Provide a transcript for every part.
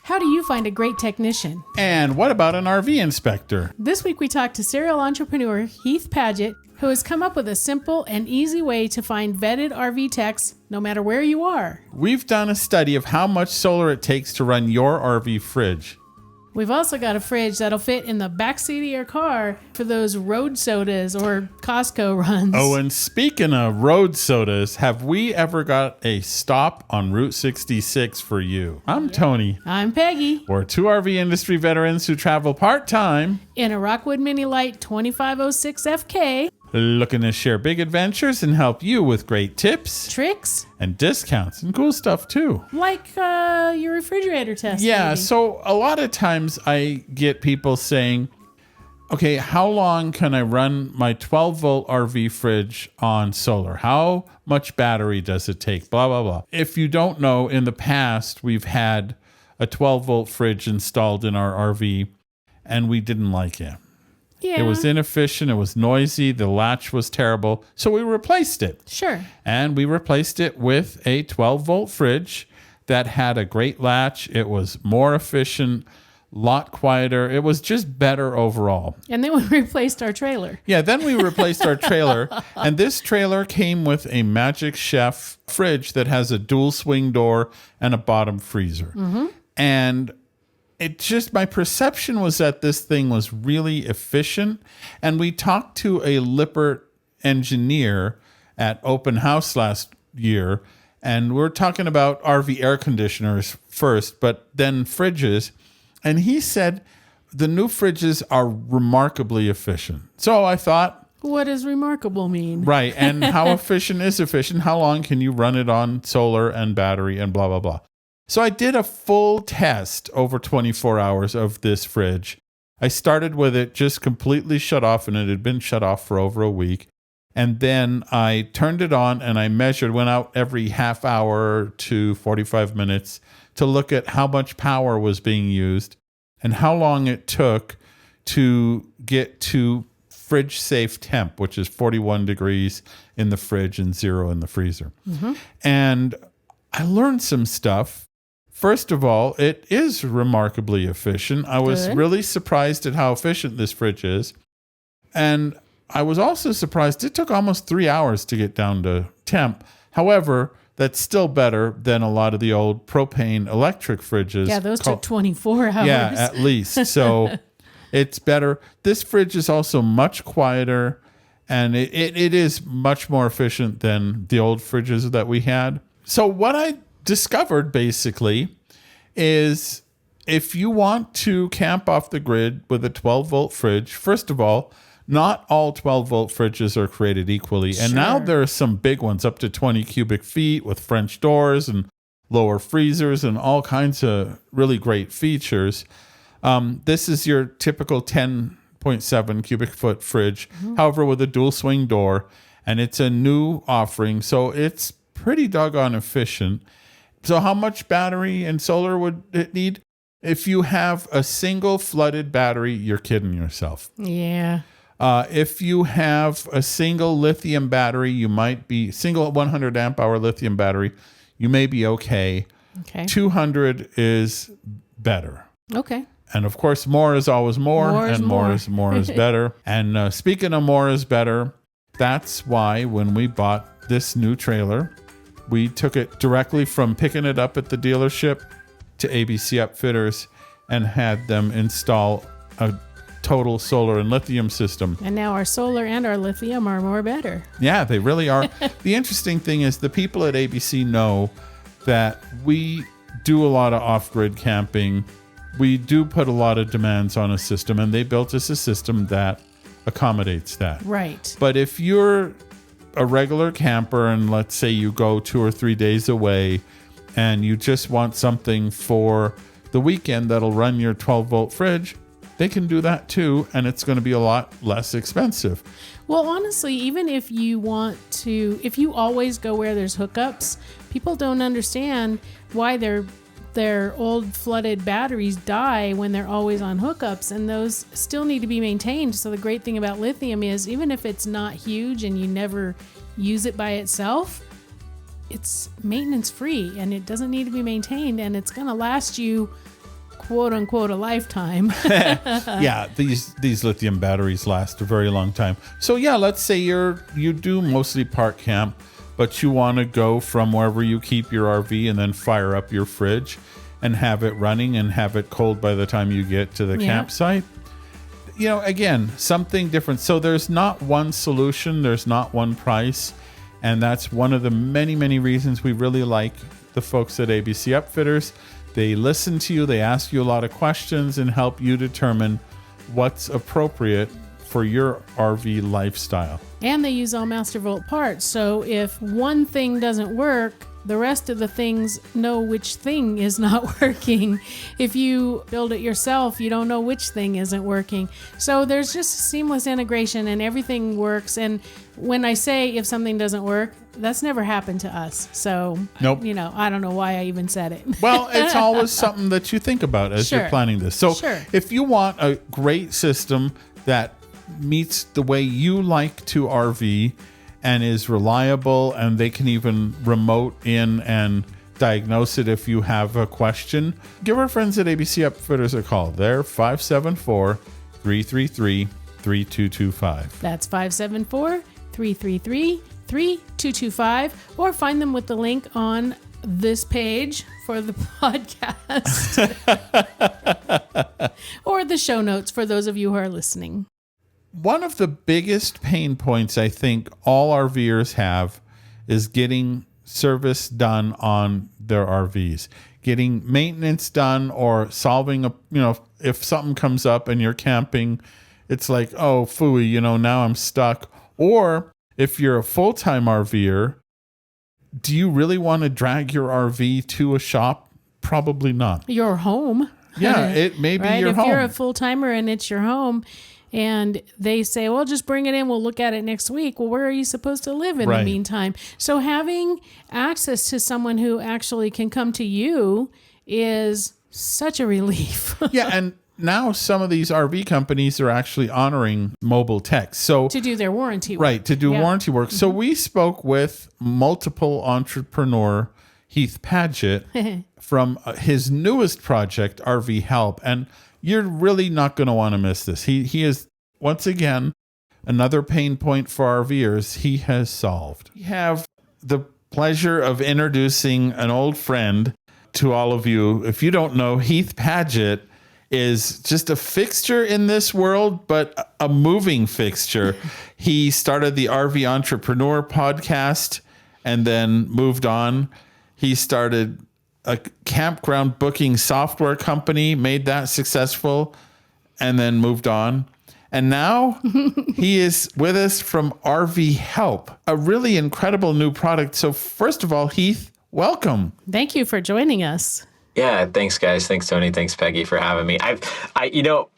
How do you find a great technician? And what about an RV inspector? This week we talked to serial entrepreneur Heath Padgett, who has come up with a simple and easy way to find vetted RV techs no matter where you are. We've done a study of how much solar it takes to run your RV fridge. We've also got a fridge that'll fit in the backseat of your car for those road sodas or Costco runs. Oh, and speaking of road sodas, have we ever got a stop on Route 66 for you? I'm Tony. I'm Peggy. We're two RV industry veterans who travel part-time In a Rockwood Mini Lite 2506 FK. looking to share big adventures and help you with great tips Tricks and discounts and cool stuff too. like your refrigerator test. Yeah, maybe. so a lot of times I get people saying, okay, how long can I run my 12-volt RV fridge on solar? How much battery does it take? Blah, blah, blah. If you don't know, in the past, we've had a 12-volt fridge installed in our RV, and we didn't like it. Yeah. It was inefficient. It was noisy. The latch was terrible. So we replaced it. Sure. And we replaced it with a 12-volt fridge that had a great latch. It was more efficient, lot quieter. It was just better overall. And then we replaced our trailer. Yeah, then we replaced our trailer. And this trailer came with a Magic Chef fridge that has a dual swing door and a bottom freezer. Mm-hmm. And it just, my perception was that this thing was really efficient. And we talked to a Lippert engineer at Open House last year, and we're talking about RV air conditioners first, but then fridges. And he said the new fridges are remarkably efficient. So I thought, What does remarkable mean? right, and how efficient is efficient? How long can you run it on solar and battery and blah, blah, blah. So I did a full test over 24 hours of this fridge. I started with it just completely shut off, and it had been shut off for over a week. And then I turned it on and I measured, went out every half hour to 45 minutes to look at how much power was being used and how long it took to get to fridge safe temp, which is 41 degrees in the fridge and 0 in the freezer. Mm-hmm. And I learned some stuff. First of all, it is remarkably efficient. I was really surprised at how efficient this fridge is. And I was also surprised it took almost 3 hours to get down to temp. However, that's still better than a lot of the old propane electric fridges. Yeah, those took 24 hours. Yeah, at least. So it's better. This fridge is also much quieter, and it is much more efficient than the old fridges that we had. So what I discovered basically is if you want to camp off the grid with a 12-volt fridge, first of all, not all 12-volt fridges are created equally. And now there are some big ones up to 20 cubic feet with French doors and lower freezers and all kinds of really great features. This is your typical 10.7 cubic foot fridge, however, with a dual swing door. And it's a new offering, so it's pretty doggone efficient. So how much battery and solar would it need? If you have a single flooded battery, you're kidding yourself. Yeah. If you have a single lithium battery, you might be single 100 amp hour lithium battery, you may be okay. Okay. 200 is better. Okay. And of course, more is always more, More is and more is better. And speaking of more is better, that's why when we bought this new trailer, we took it directly from picking it up at the dealership to ABC Upfitters and had them install a total solar and lithium system. And now our solar and our lithium are more better. Yeah, they really are. The interesting thing is the people at ABC know that we do a lot of off-grid camping. We do put a lot of demands on a system, and they built us a system that accommodates that. Right. But if you're a regular camper and let's say you go 2 or 3 days away and you just want something for the weekend that'll run your 12-volt fridge, they can do that too, and it's going to be a lot less expensive. Well, honestly, even if you always go where there's hookups, people don't understand why their old flooded batteries die when they're always on hookups, and those still need to be maintained. So the great thing about lithium is even if it's not huge and you never use it by itself, it's maintenance free and it doesn't need to be maintained, and it's going to last you quote unquote a lifetime. Yeah, these lithium batteries last a very long time. So yeah, let's say you do mostly park camp, but you want to go from wherever you keep your RV and then fire up your fridge and have it running and have it cold by the time you get to the campsite. You know, again, something different. So there's not one solution, there's not one price, and that's one of the many, many reasons we really like the folks at ABC Upfitters. They listen to you, they ask you a lot of questions and help you determine what's appropriate for your RV lifestyle. And they use all Mastervolt parts. So if one thing doesn't work, the rest of the things know which thing is not working. If you build it yourself, you don't know which thing isn't working. So there's just seamless integration and everything works. And when I say if something doesn't work, that's never happened to us. So, nope. You know, I don't know why I even said it. Well, it's always something that you think about as you're planning this. So if you want a great system that meets the way you like to RV and is reliable, and they can even remote in and diagnose it if you have a question, give our friends at ABC Upfitters a call. They're 574-333-3225. That's 574-333-3225, or find them with the link on this page for the podcast or the show notes for those of you who are listening. One of the biggest pain points I think all RVers have is getting service done on their RVs, getting maintenance done, or solving if something comes up and you're camping, it's like, oh, phooey, now I'm stuck. Or if you're a full-time RVer, do you really want to drag your RV to a shop? Probably not. Your home. Yeah, it may be right? your home. If you're a full-timer and it's your home, and they say, well, just bring it in, we'll look at it next week. Well, where are you supposed to live in the meantime? So having access to someone who actually can come to you is such a relief. Yeah, and now some of these RV companies are actually honoring mobile techs. So to do their warranty work. Right, to do warranty work. So we spoke with multiple entrepreneur Heath Padgett from his newest project, RV Help. And you're really not going to want to miss this. He is, once again, another pain point for RVers he has solved. We have the pleasure of introducing an old friend to all of you. If you don't know, Heath Padgett is just a fixture in this world, but a moving fixture. He started the RV Entrepreneur podcast and then moved on. He started a campground booking software company, made that successful, and then moved on. And now he is with us from RV Help, a really incredible new product. So first of all, Heath, welcome. Thank you for joining us. Yeah, thanks, guys. Thanks, Tony. Thanks, Peggy, for having me. I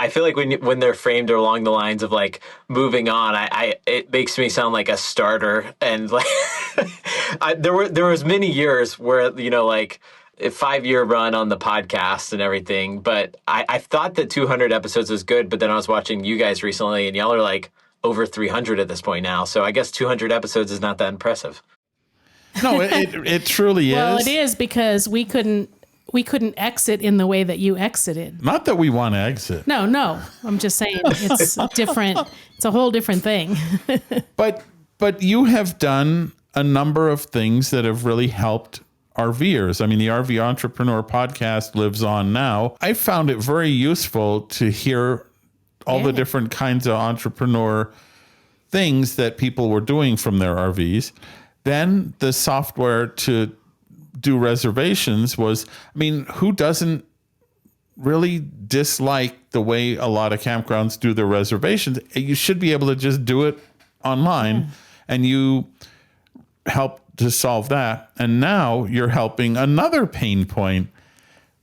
feel like when they're framed along the lines of like moving on, it makes me sound like a starter. And like there was many years where like a 5-year run on the podcast and everything, but I thought that 200 episodes was good. But then I was watching you guys recently, and y'all are like over 300 at this point now. So I guess 200 episodes is not that impressive. No, it truly is. Well, it is because we couldn't exit in the way that you exited. Not that we want to exit. No. I'm just saying it's different. It's a whole different thing. But you have done a number of things that have really helped RVers. I mean, the RV Entrepreneur podcast lives on now. I found it very useful to hear all the different kinds of entrepreneur things that people were doing from their RVs. Then the software to do reservations was, I mean, who doesn't really dislike the way a lot of campgrounds do their reservations? You should be able to just do it online, and you help to solve that. And now you're helping another pain point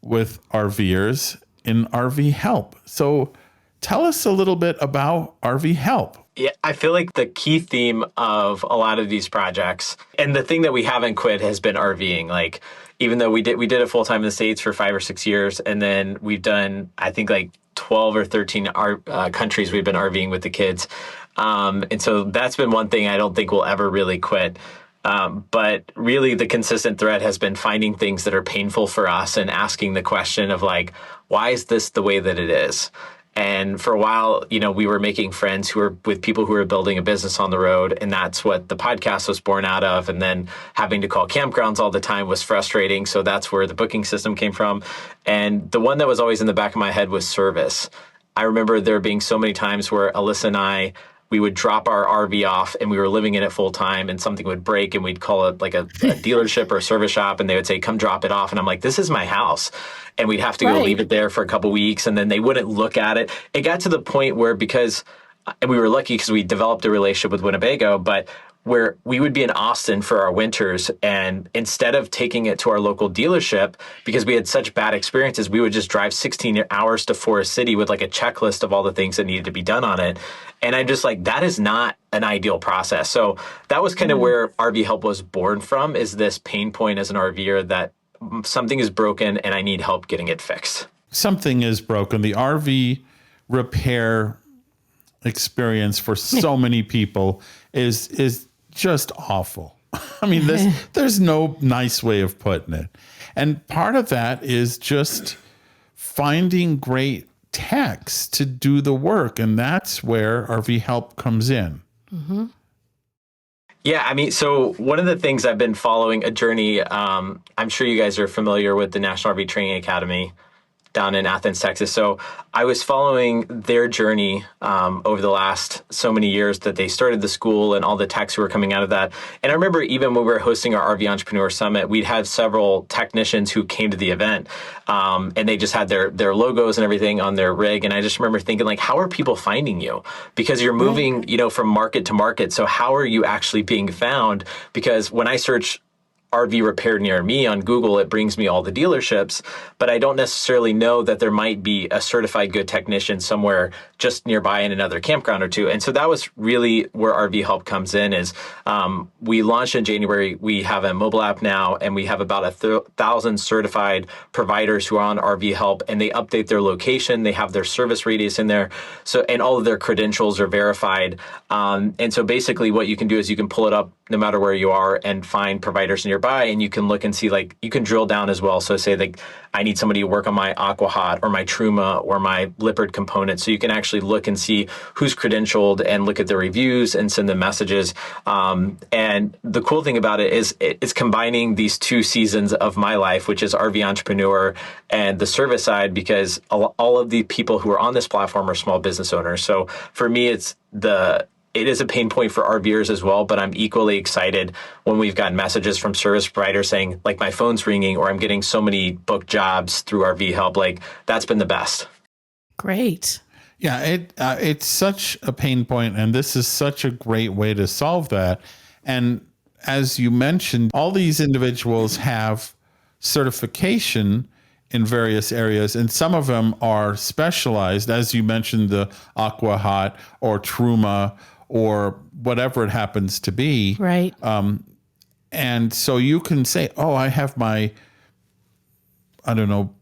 with RVers in RV Help. So tell us a little bit about RV Help. Yeah, I feel like the key theme of a lot of these projects, and the thing that we haven't quit, has been RVing. Like, even though we did it full time in the States for 5 or 6 years, and then we've done, I think, like 12 or 13 countries we've been RVing with the kids. And so that's been one thing I don't think we'll ever really quit. But really the consistent thread has been finding things that are painful for us and asking the question of like, why is this the way that it is? And for a while, we were making friends who were with people who were building a business on the road. And that's what the podcast was born out of. And then having to call campgrounds all the time was frustrating. So that's where the booking system came from. And the one that was always in the back of my head was service. I remember there being so many times where Alyssa and we would drop our RV off and we were living in it full time and something would break and we'd call it like a dealership or a service shop and they would say, come drop it off. And I'm like, this is my house. And we'd have to go leave it there for a couple weeks and then they wouldn't look at it. It got to the point where and we were lucky because we developed a relationship with Winnebago, but where we would be in Austin for our winters. And instead of taking it to our local dealership, because we had such bad experiences, we would just drive 16 hours to Forest City with like a checklist of all the things that needed to be done on it. And I'm just like, that is not an ideal process. So that was kind of where RV Help was born from, is this pain point as an RVer that something is broken and I need help getting it fixed. Something is broken. The RV repair experience for so many people is just awful. I mean, there's no nice way of putting it. And part of that is just finding great techs to do the work. And that's where RV Help comes in. Mm-hmm. Yeah, I mean, so one of the things I've been following a journey, I'm sure you guys are familiar with the National RV Training Academy down in Athens, Texas. So I was following their journey over the last so many years that they started the school and all the techs who were coming out of that. And I remember even when we were hosting our RV Entrepreneur Summit, we'd have several technicians who came to the event and they just had their logos and everything on their rig. And I just remember thinking, like, how are people finding you? Because you're moving, from market to market. So how are you actually being found? Because when I search RV repair near me on Google, it brings me all the dealerships, but I don't necessarily know that there might be a certified good technician somewhere just nearby in another campground or two. And so that was really where RV Help comes in. Is we launched in January. We have a mobile app now, and we have about 1,000 certified providers who are on RV Help, and they update their location. They have their service radius in there, and all of their credentials are verified. And so basically what you can do is you can pull it up no matter where you are and find providers nearby, and you can look and see, like, you can drill down as well. So say, like, I need somebody to work on my Aqua Hot or my Truma or my Lippard component. So you can actually look and see who's credentialed and look at the reviews and send them messages. And the cool thing about it is it's combining these two seasons of my life, which is RV entrepreneur and the service side, because all of the people who are on this platform are small business owners. So for me, it is a pain point for RVers as well, but I'm equally excited when we've gotten messages from service providers saying, like, my phone's ringing or I'm getting so many booked jobs through RV Help. Like, that's been the best. Great. Yeah, it's such a pain point, and this is such a great way to solve that. And as you mentioned, all these individuals have certification in various areas, and some of them are specialized, as you mentioned, the Aqua Hot or Truma or whatever it happens to be. Right. And so you can say, oh, I have my,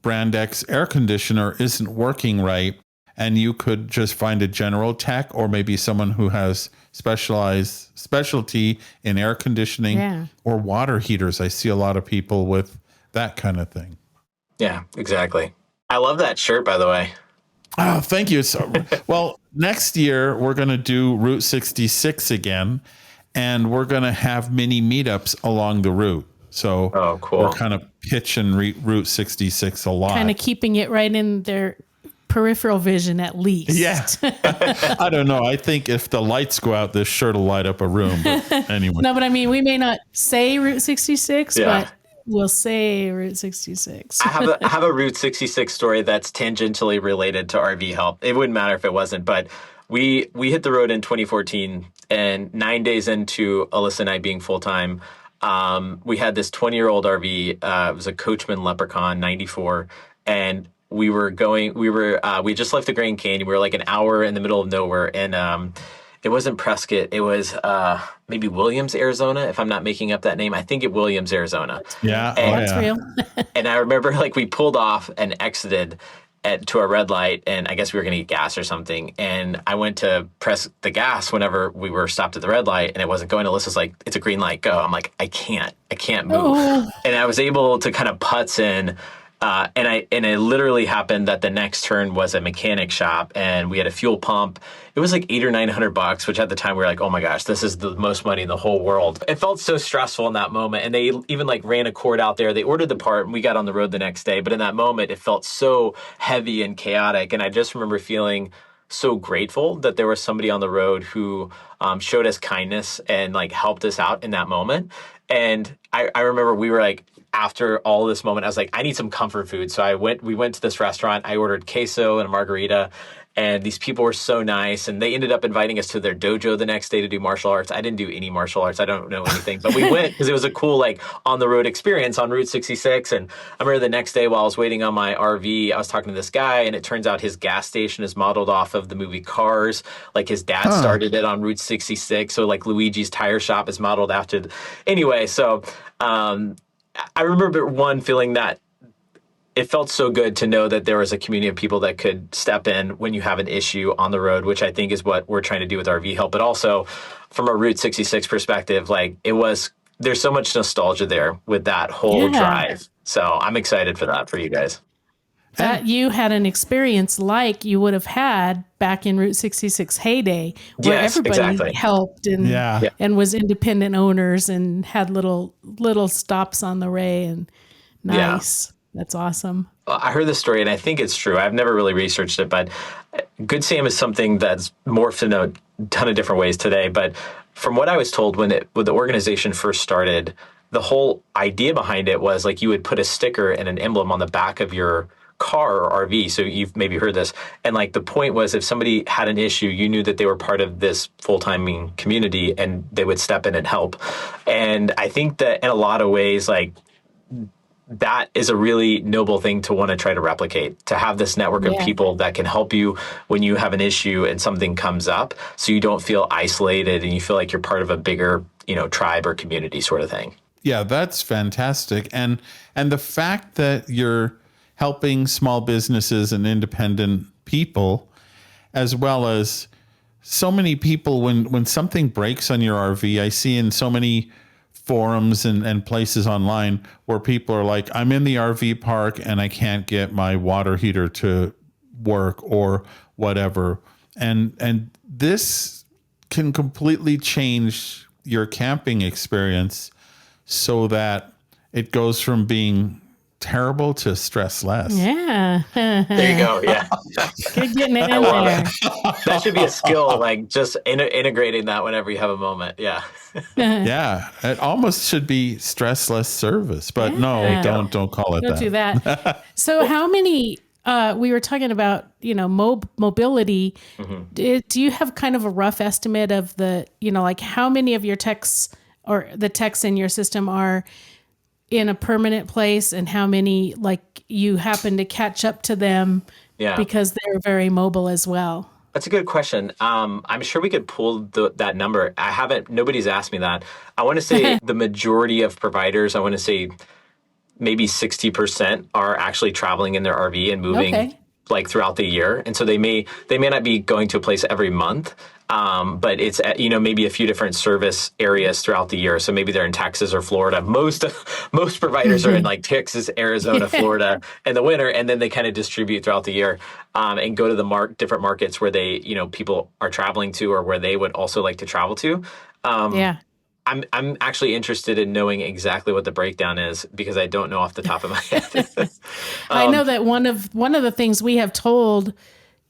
brand X air conditioner isn't working right. And you could just find a general tech or maybe someone who has specialty in air conditioning or water heaters. I see a lot of people with that kind of thing. Yeah, exactly. I love that shirt, by the way. Oh, thank you. So, well, next year we're going to do Route 66 again, and we're going to have mini meetups along the route. So cool. We're kind of pitching Route 66 a lot. Kind of keeping it right in their peripheral vision at least. Yeah. I don't know. I think if the lights go out, this shirt will light up a room. But anyway. No, but I mean, we may not say Route 66, but we'll say Route 66. I have a Route 66 story that's tangentially related to RV Help. It wouldn't matter if it wasn't, but we hit the road in 2014, and 9 days into Alyssa and I being full-time, we had this 20-year-old RV. It was a Coachman Leprechaun 94, and we just left the Grand Canyon. We were like an hour in the middle of nowhere, and it wasn't Prescott. It was maybe Williams, Arizona, if I'm not making up that name. I think it Williams, Arizona. Yeah, that's real. And I remember, like, we pulled off and exited, to a red light, and I guess we were going to get gas or something. And I went to press the gas whenever we were stopped at the red light, and it wasn't going. Alyssa's like, "It's a green light, go." I'm like, I can't move. Oh. And I was able to kind of putz in. And it literally happened that the next turn was a mechanic shop, and we had a fuel pump. It was like $800 or $900, which at the time we were like, oh my gosh, this is the most money in the whole world. It felt so stressful in that moment. And they even like ran a cord out there. They ordered the part and we got on the road the next day. But in that moment, it felt so heavy and chaotic. And I just remember feeling so grateful that there was somebody on the road who showed us kindness and like helped us out in that moment. And I remember we were like, after all this moment, I was like, I need some comfort food. So we went to this restaurant. I ordered queso and a margarita, and these people were so nice. And they ended up inviting us to their dojo the next day to do martial arts. I didn't do any martial arts. I don't know anything, but we went because it was a cool, like, on the road experience on Route 66. And I remember the next day while I was waiting on my RV, I was talking to this guy, and it turns out his gas station is modeled off of the movie Cars. Like, his dad started it on Route 66. So like Luigi's tire shop is modeled after. Anyway, so, I remember feeling that it felt so good to know that there was a community of people that could step in when you have an issue on the road, which I think is what we're trying to do with RV Help. But also from a Route 66 perspective, like there's so much nostalgia there with that whole drive. So I'm excited for that for you guys. That you had an experience like you would have had back in Route 66 heyday, where everybody helped and was independent owners and had little stops on the way. And nice. Yeah. That's awesome. I heard this story and I think it's true. I've never really researched it, but Good Sam is something that's morphed in a ton of different ways today. But from what I was told when the organization first started, the whole idea behind it was like you would put a sticker and an emblem on the back of your car or RV. So you've maybe heard this. And like the point was if somebody had an issue, you knew that they were part of this full-time community and they would step in and help. And I think that in a lot of ways, like that is a really noble thing to want to try to replicate, to have this network of people that can help you when you have an issue and something comes up, so you don't feel isolated and you feel like you're part of a bigger, tribe or community sort of thing. Yeah, that's fantastic. And the fact that you're helping small businesses and independent people, as well as so many people, when something breaks on your RV, I see in so many forums and places online where people are like, I'm in the RV park and I can't get my water heater to work or whatever. And this can completely change your camping experience so that it goes from being terrible to stress less. Yeah. There you go. Yeah. Good getting it in there. That should be a skill, like just integrating that whenever you have a moment. Yeah. Yeah. It almost should be stressless service, but no, don't call it that. Don't do that. So how many, we were talking about, mobility. Mm-hmm. Do you have kind of a rough estimate of the, like how many of your techs or the techs in your system are in a permanent place and how many like you happen to catch up to them because they're very mobile as well? That's a good question. I'm sure we could pull that number. Nobody's asked me that. I want to say the majority of providers, I want to say maybe 60% are actually traveling in their RV and moving like throughout the year. And so they may not be going to a place every month. But it's, maybe a few different service areas throughout the year. So maybe they're in Texas or Florida. Most providers are in like Texas, Arizona, Florida in the winter, and then they kind of distribute throughout the year, and go to the different markets where they, people are traveling to or where they would also like to travel to. I'm actually interested in knowing exactly what the breakdown is because I don't know off the top of my head. I know that one of the things we have told,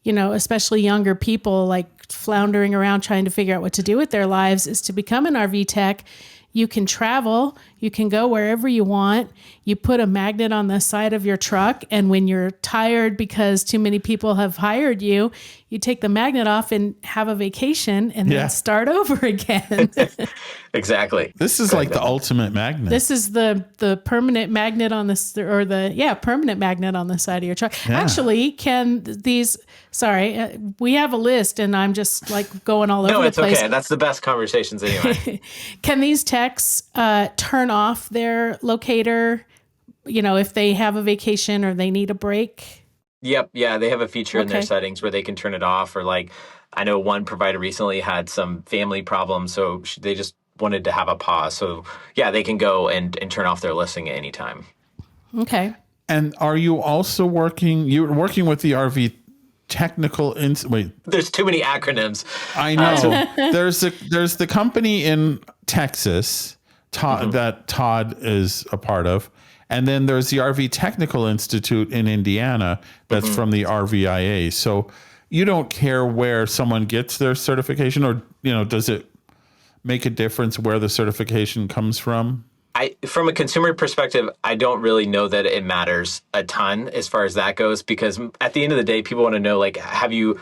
especially younger people like floundering around trying to figure out what to do with their lives is to become an RV tech. You can travel, you can go wherever you want. You put a magnet on the side of your truck, and when you're tired because too many people have hired you, you take the magnet off and have a vacation and then start over again. Exactly. This is like the ultimate magnet. This is the permanent magnet on permanent magnet on the side of your truck. Yeah. Actually, we have a list and I'm just like going all over the place. No, it's okay. That's the best conversations anyway. Can these techs turn off their locator, if they have a vacation or they need a break? Yep. Yeah. They have a feature in their Okay. settings where they can turn it off, or like, I know one provider recently had some family problems, so they just wanted to have a pause. So yeah, they can go and turn off their listing at any time. Okay. And are you also you're working with the RV technical wait, There's too many acronyms. I know. There's the company in Texas, that Todd is a part of. And then there's the RV Technical Institute in Indiana that's from the RVIA. So you don't care where someone gets their certification, or, does it make a difference where the certification comes from? From a consumer perspective, I don't really know that it matters a ton as far as that goes, because at the end of the day, people want to know, like, have you,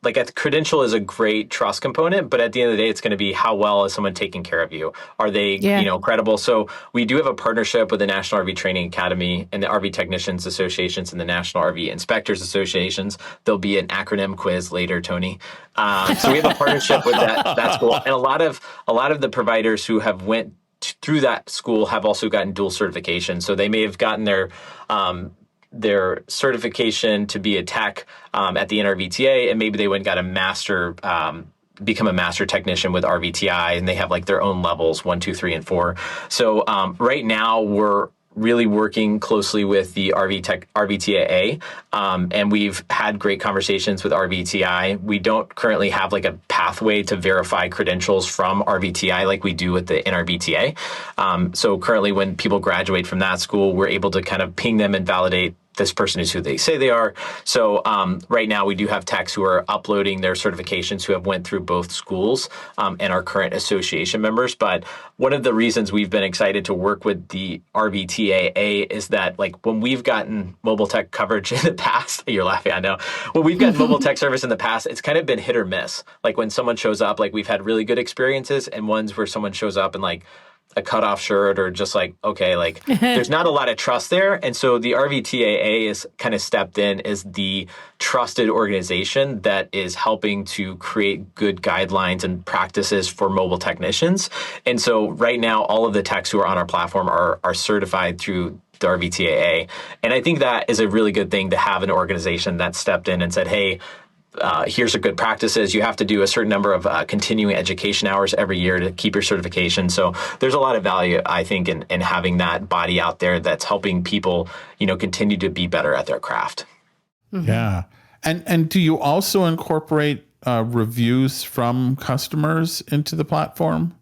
like, a credential is a great trust component, but at the end of the day, it's going to be how well is someone taking care of you? Are they, credible? So we do have a partnership with the National RV Training Academy and the RV Technicians Associations and the National RV Inspectors Associations. There'll be an acronym quiz later, Tony. So we have a partnership with that school, and a lot of the providers who have went through that school have also gotten dual certification. So they may have gotten their certification to be a tech at the NRVTA, and maybe they went and got a master, become a master technician with RVTI, and they have like their own levels 1, 2, 3, and 4. So right now we're really working closely with the RVTAA, and we've had great conversations with RVTI. We don't currently have like a pathway to verify credentials from RVTI like we do with the NRVTA. So currently when people graduate from that school, we're able to kind of ping them and validate this person is who they say they are. So right now we do have techs who are uploading their certifications who have went through both schools and are current association members. But one of the reasons we've been excited to work with the RVTAA is that, like, when we've gotten mobile tech coverage in the past, you're laughing, I know. When we've gotten mobile tech service in the past, it's kind of been hit or miss. Like when someone shows up, like we've had really good experiences, and ones where someone shows up and like a cutoff shirt, or just like, okay, like there's not a lot of trust there. And so the RVTAA is kind of stepped in as the trusted organization that is helping to create good guidelines and practices for mobile technicians. And so right now, all of the techs who are on our platform are certified through the RVTAA. And I think that is a really good thing to have an organization that stepped in and said, hey, here's a good practices. You have to do a certain number of continuing education hours every year to keep your certification. So there's a lot of value, I think, in having that body out there that's helping people, continue to be better at their craft. Yeah. And do you also incorporate reviews from customers into the platform?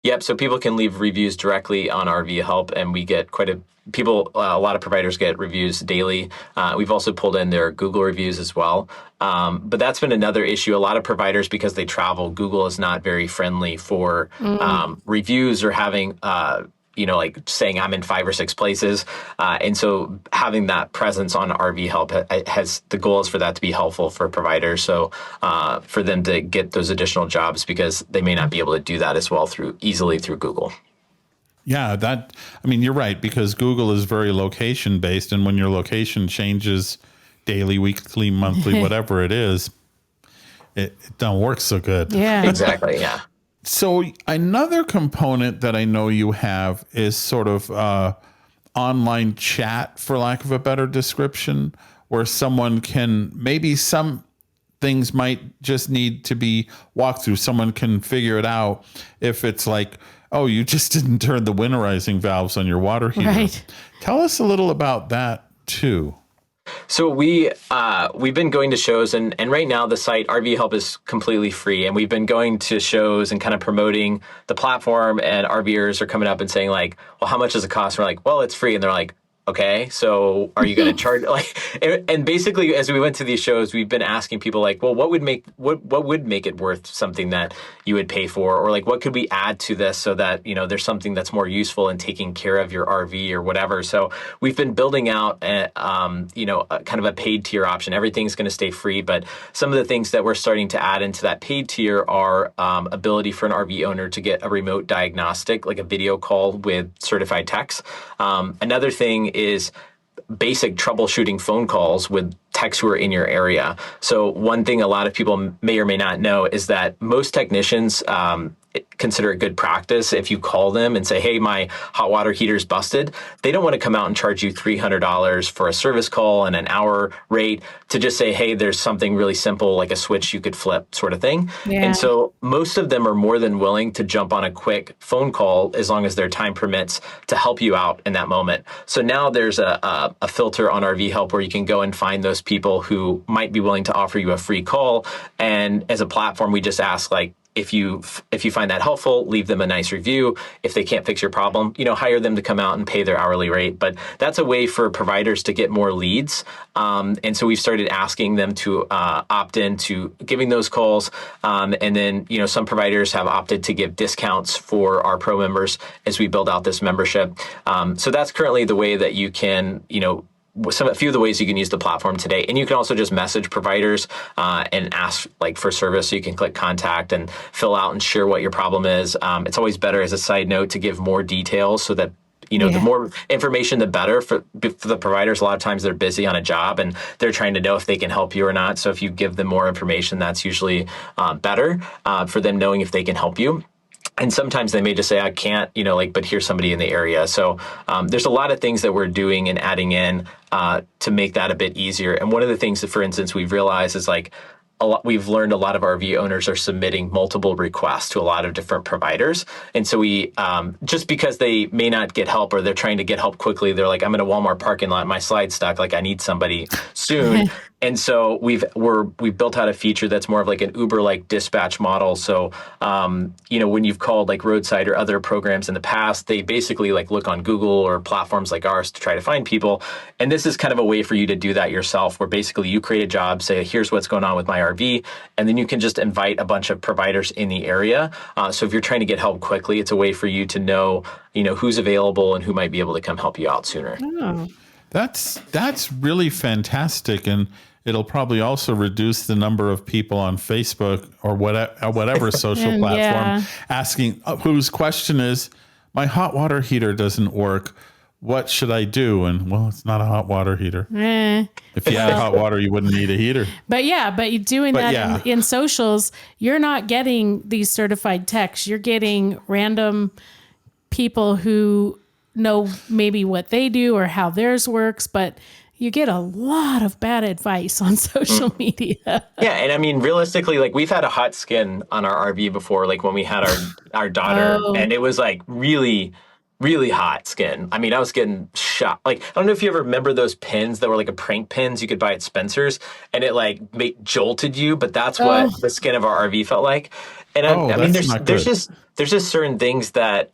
Yep. So people can leave reviews directly on RV Help, and we get a lot of providers get reviews daily. We've also pulled in their Google reviews as well. But that's been another issue. A lot of providers, because they travel, Google is not very friendly for reviews or having, like saying I'm in 5 or 6 places. And so having that presence on RV Help the goal is for that to be helpful for providers. So for them to get those additional jobs, because they may not be able to do that as well easily through Google. Yeah, you're right, because Google is very location based. And when your location changes daily, weekly, monthly, whatever it is, it don't work so good. Yeah, exactly. Yeah. So another component that I know you have is sort of online chat, for lack of a better description, where someone can, maybe some things might just need to be walked through. Someone can figure it out if it's like, oh, you just didn't turn the winterizing valves on your water heater. Right. Tell us a little about that too. So we've been going to shows, and right now the site RV Help is completely free, and we've been going to shows and kind of promoting the platform, and RVers are coming up and saying like, well, how much does it cost? And we're like, well, it's free. And they're like, okay, so are you going to charge? And basically, as we went to these shows, we've been asking people like, well, what would make it worth something that you would pay for, or like, what could we add to this so that there's something that's more useful in taking care of your RV or whatever. So we've been building out, a kind of a paid tier option. Everything's going to stay free, but some of the things that we're starting to add into that paid tier are ability for an RV owner to get a remote diagnostic, like a video call with certified techs. Another thing is basic troubleshooting phone calls with techs who are in your area. So one thing a lot of people may or may not know is that most technicians consider it good practice if you call them and say, hey, my hot water heater's busted. They don't want to come out and charge you $300 for a service call and an hour rate to just say, hey, there's something really simple like a switch you could flip sort of thing. Yeah. And so most of them are more than willing to jump on a quick phone call as long as their time permits to help you out in that moment. So now there's a filter on RV Help where you can go and find those people who might be willing to offer you a free call. And as a platform, we just ask, like, if you find that helpful, leave them a nice review. If they can't fix your problem, hire them to come out and pay their hourly rate. But that's a way for providers to get more leads. And so we've started asking them to opt in to giving those calls. And then, some providers have opted to give discounts for our pro members as we build out this membership. So that's currently the way that you can, a few of the ways you can use the platform today. And you can also just message providers and ask for service. So you can click contact and fill out and share what your problem is. It's always better, as a side note, to give more details so that the more information, the better for the providers. A lot of times they're busy on a job and they're trying to know if they can help you or not. So if you give them more information, that's usually better for them knowing if they can help you. And sometimes they may just say, I can't, but here's somebody in the area. So there's a lot of things that we're doing and adding in to make that a bit easier. And one of the things that, for instance, we've realized is we've learned a lot of RV owners are submitting multiple requests to a lot of different providers. And so we, just because they may not get help or they're trying to get help quickly, they're like, I'm in a Walmart parking lot, my slide's stuck, I need somebody soon. And so we've built out a feature that's more of like an Uber-like dispatch model. So, when you've called roadside or other programs in the past, they basically look on Google or platforms like ours to try to find people. And this is kind of a way for you to do that yourself, where basically you create a job, say, here's what's going on with my RV, and then you can just invite a bunch of providers in the area. So if you're trying to get help quickly, it's a way for you to know, who's available and who might be able to come help you out sooner. Oh. That's really fantastic, and it'll probably also reduce the number of people on Facebook or whatever social platform asking, whose question is, my hot water heater doesn't work. What should I do? And well, it's not a hot water heater. If you had hot water, you wouldn't need a heater. But you're doing that in socials. You're not getting these certified techs. You're getting random people who know maybe what they do or how theirs works, but you get a lot of bad advice on social media. Yeah. And I mean, realistically, we've had a hot skin on our RV before, when we had our daughter, and it was really, really hot skin. I mean, I was getting shot. I don't know if you ever remember those pins that were a prank pins you could buy at Spencer's, and it jolted you, but that's what the skin of our RV felt like. And I mean, there's just certain things that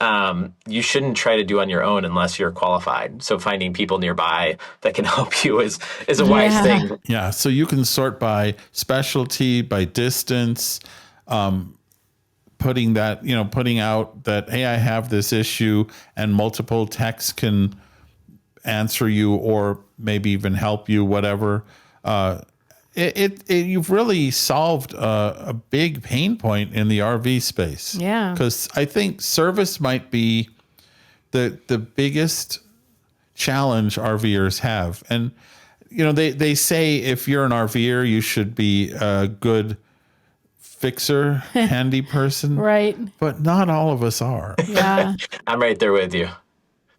you shouldn't try to do on your own unless you're qualified. So finding people nearby that can help you is a wise thing. Yeah. So you can sort by specialty, by distance, putting out that, hey, I have this issue, and multiple techs can answer you or maybe even help you, whatever. You've really solved a big pain point in the RV space. Yeah. Because I think service might be the biggest challenge RVers have. And, they say if you're an RVer, you should be a good fixer, handy person. Right. But not all of us are. Yeah. I'm right there with you.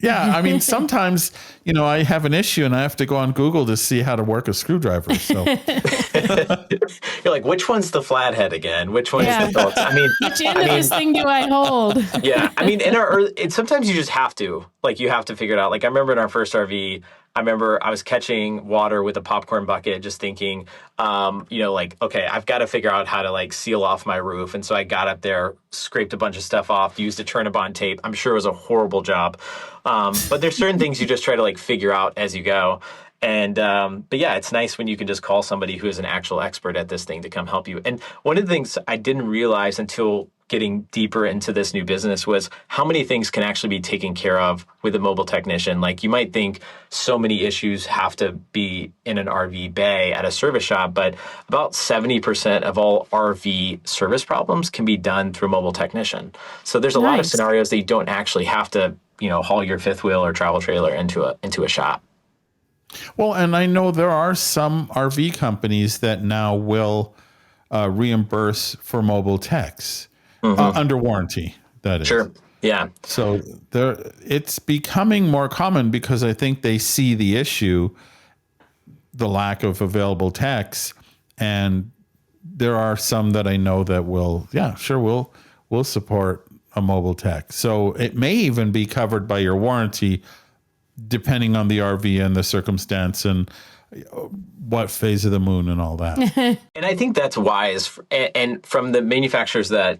Yeah, I mean, sometimes, I have an issue and I have to go on Google to see how to work a screwdriver. So you're like, which one's the flathead again? Which one is the Phillips? I mean, which end of this thing do I hold? Yeah, I mean, sometimes you just have to, you have to figure it out. I remember in our first RV, I was catching water with a popcorn bucket, just thinking, okay, I've got to figure out how to seal off my roof. And so I got up there, scraped a bunch of stuff off, used a Turn-A-Bond tape. I'm sure it was a horrible job. But there's certain things you just try to figure out as you go. And, but yeah, it's nice when you can just call somebody who is an actual expert at this thing to come help you. And one of the things I didn't realize until getting deeper into this new business was how many things can actually be taken care of with a mobile technician. You might think so many issues have to be in an RV bay at a service shop, but about 70% of all RV service problems can be done through a mobile technician. So there's a lot of scenarios that you don't actually have to, haul your fifth wheel or travel trailer into a shop. Well, and I know there are some RV companies that now will reimburse for mobile techs. under warranty. That is. Sure. Yeah. So it's becoming more common because I think they see the issue, the lack of available techs, and there are some that I know that will, we'll support a mobile tech. So it may even be covered by your warranty, depending on the RV and the circumstance and what phase of the moon and all that. And I think that's wise. And from the manufacturers that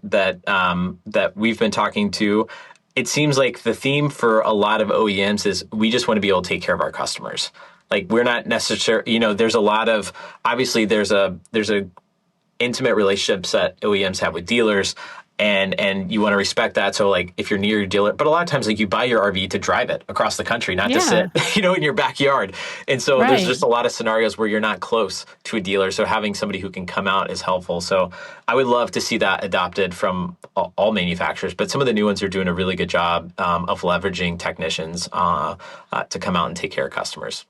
we've been talking to, it seems like the theme for a lot of OEMs is we just want to be able to take care of our customers. Like we're not necessarily, there's a lot of, obviously there's a intimate relationships that OEMs have with dealers. And you want to respect that. So like if you're near your dealer, but a lot of times like you buy your RV to drive it across the country, not to sit, in your backyard. And so there's just a lot of scenarios where you're not close to a dealer. So having somebody who can come out is helpful. So I would love to see that adopted from all manufacturers, but some of the new ones are doing a really good job of leveraging technicians to come out and take care of customers.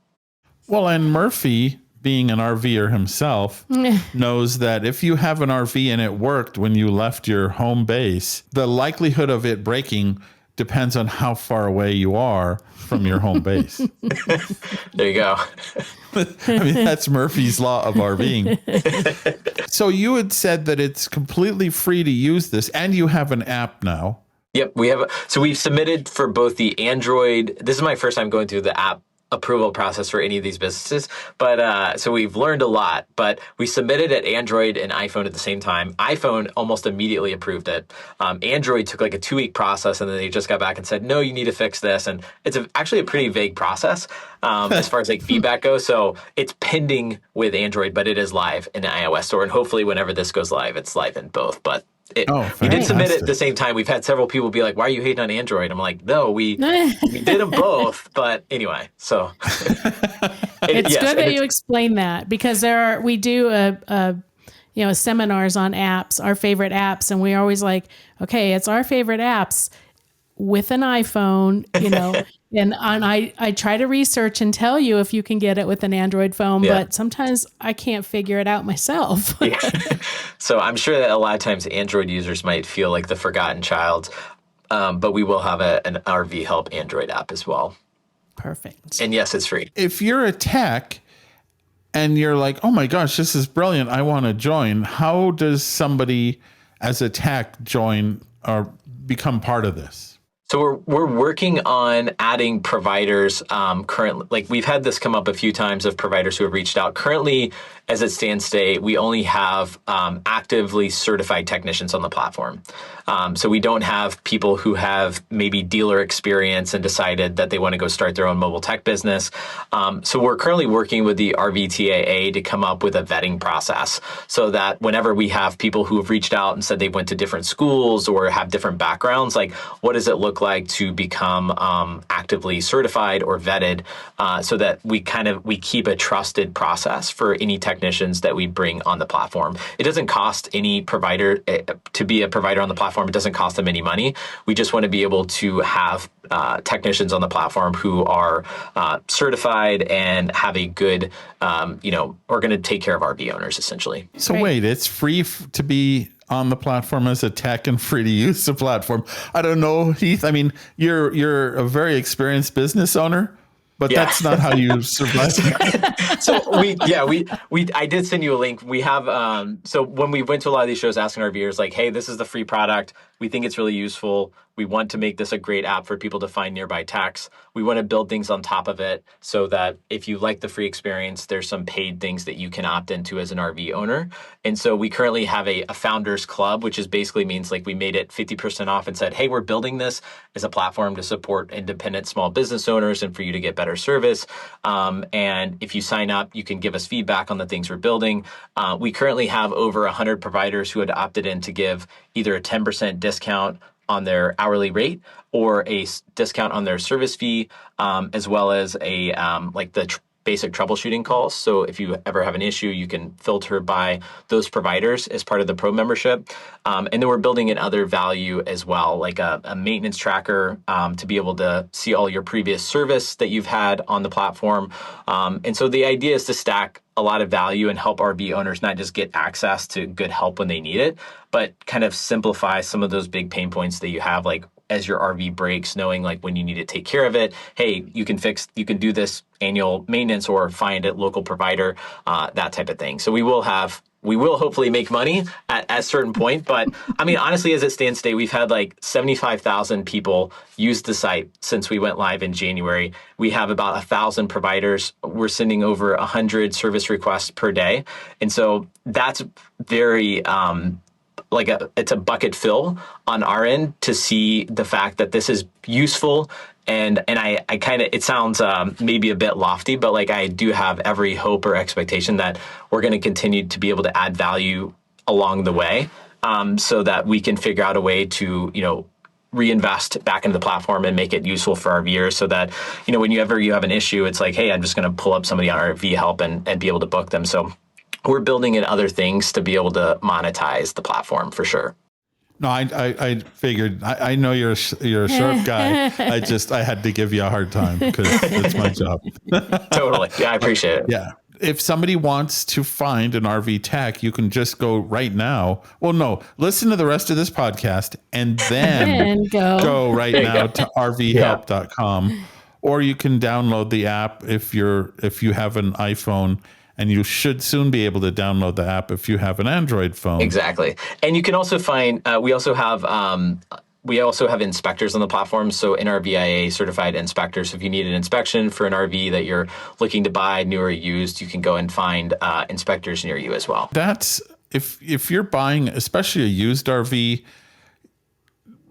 Well, and Murphy, being an RVer himself, knows that if you have an RV and it worked when you left your home base, the likelihood of it breaking depends on how far away you are from your home base. There you go. I mean, that's Murphy's Law of RVing. So you had said that it's completely free to use this, and you have an app now. Yep, we have. So we've submitted for both the Android. This is my first time going through the app approval process for any of these businesses. But so we've learned a lot, but we submitted at Android and iPhone at the same time. iPhone almost immediately approved it. Android took like a 2-week process, and then they just got back and said, no, you need to fix this. And it's actually a pretty vague process as far as like feedback goes. So it's pending with Android, but it is live in the iOS store. And hopefully whenever this goes live, it's live in both. But we did submit it at the same time. We've had several people be like, why are you hating on Android? I'm like, no, we did them both. But anyway, so. It's good that you explain that, because we do seminars on apps, our favorite apps. And we're always like, okay, it's our favorite apps with an iPhone, and I try to research and tell you if you can get it with an Android phone, but sometimes I can't figure it out myself. So I'm sure that a lot of times Android users might feel like the forgotten child, but we will have an RV Help Android app as well. Perfect. And yes, it's free. If you're a tech and you're like, oh my gosh, this is brilliant, I want to join, how does somebody as a tech join or become part of this? So we're working on adding providers currently. Like we've had this come up a few times of providers who have reached out. Currently, as it stands today, we only have actively certified technicians on the platform. So we don't have people who have maybe dealer experience and decided that they want to go start their own mobile tech business. So we're currently working with the RVTAA to come up with a vetting process so that whenever we have people who have reached out and said they went to different schools or have different backgrounds, like what does it look like to become actively certified or vetted, so that we keep a trusted process for any technicians that we bring on the platform. It doesn't cost any provider to be a provider on the platform. It doesn't cost them any money. We just want to be able to have technicians on the platform who are certified and have a good, are going to take care of RV owners essentially. So wait, it's free to be on the platform as a tech and free to use the platform. I don't know, Heath. I mean, you're a very experienced business owner, but that's not how you survive. So I did send you a link. We have, so when we went to a lot of these shows asking our viewers like, hey, this is the free product. We think it's really useful. We want to make this a great app for people to find nearby techs. We want to build things on top of it so that if you like the free experience, there's some paid things that you can opt into as an RV owner. And so we currently have a founders club, which is basically means like we made it 50% off and said, hey, we're building this as a platform to support independent small business owners and for you to get better service. And if you sign up, you can give us feedback on the things we're building. We currently have over 100 providers who had opted in to give either a 10% discount on their hourly rate or a discount on their service fee, as well as a basic troubleshooting calls. So if you ever have an issue, you can filter by those providers as part of the pro membership. And then we're building in other value as well, like a maintenance tracker to be able to see all your previous service that you've had on the platform. And so the idea is to stack a lot of value and help RV owners not just get access to good help when they need it, but kind of simplify some of those big pain points that you have, like as your RV breaks, knowing like when you need to take care of it. Hey, you can do this annual maintenance or find a local provider, that type of thing. So we will hopefully make money at a certain point. But I mean, honestly, as it stands today, we've had like 75,000 people use the site since we went live in January. We have about 1,000 providers. We're sending over 100 service requests per day. And so that's very, it's a bucket fill on our end to see the fact that this is useful. And I kind of, it sounds maybe a bit lofty, but like I do have every hope or expectation that we're going to continue to be able to add value along the way, so that we can figure out a way to, reinvest back into the platform and make it useful for RVers, so that, whenever you have an issue, it's like, hey, I'm just going to pull up somebody on RV help and be able to book them. So we're building in other things to be able to monetize the platform for sure. No, I figured, I know you're a sharp guy. I had to give you a hard time because it's my job. Totally. Yeah, I appreciate it. Yeah. If somebody wants to find an RV tech, you can just go right now. Well, no, listen to the rest of this podcast and then go right now to rvhelp.com, or you can download the app if you have an iPhone. And you should soon be able to download the app if you have an Android phone. Exactly. And you can also find, we also have inspectors on the platform. So NRVIA certified inspectors. So if you need an inspection for an RV that you're looking to buy, new or used, you can go and find inspectors near you as well. That's, if you're buying, especially a used RV,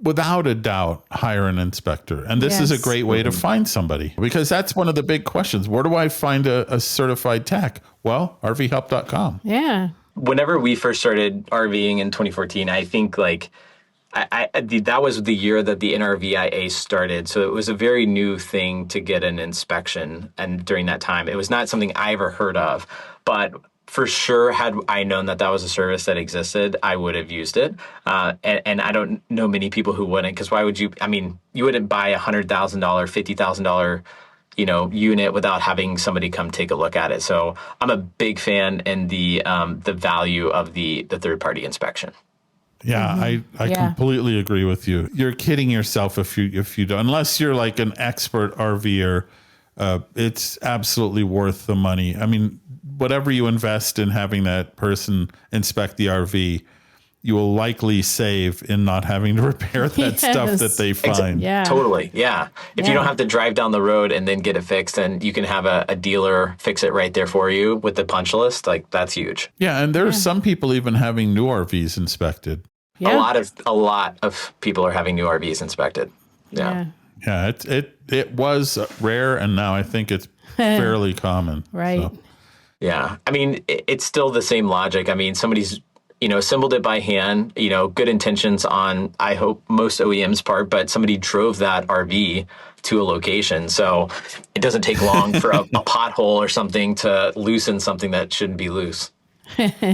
without a doubt, hire an inspector. And this is a great way to find somebody, because that's one of the big questions. Where do I find a certified tech? Well, rvhelp.com. Yeah. Whenever we first started RVing in 2014, I think like that was the year that the NRVIA started. So it was a very new thing to get an inspection. And during that time, it was not something I ever heard of, but for sure, had I known that was a service that existed, I would have used it. And I don't know many people who wouldn't, because why would you? I mean, you wouldn't buy $100,000, $50,000, unit without having somebody come take a look at it. So I'm a big fan in the value of the third party inspection. Yeah, I completely agree with you. You're kidding yourself if you don't, unless you're like an expert RVer. It's absolutely worth the money. I mean, whatever you invest in having that person inspect the RV, you will likely save in not having to repair that stuff that they find. Yeah. Totally. Yeah. If you don't have to drive down the road and then get it fixed, and you can have a dealer fix it right there for you with the punch list, like that's huge. Yeah. And there's some people even having new RVs inspected. Yeah. A lot of people are having new RVs inspected. Yeah. Yeah. It was rare, and now I think it's fairly common. Right. So. Yeah. I mean, it's still the same logic. I mean, somebody's, assembled it by hand, good intentions on, I hope, most OEM's part, but somebody drove that RV to a location. So it doesn't take long for a pothole or something to loosen something that shouldn't be loose.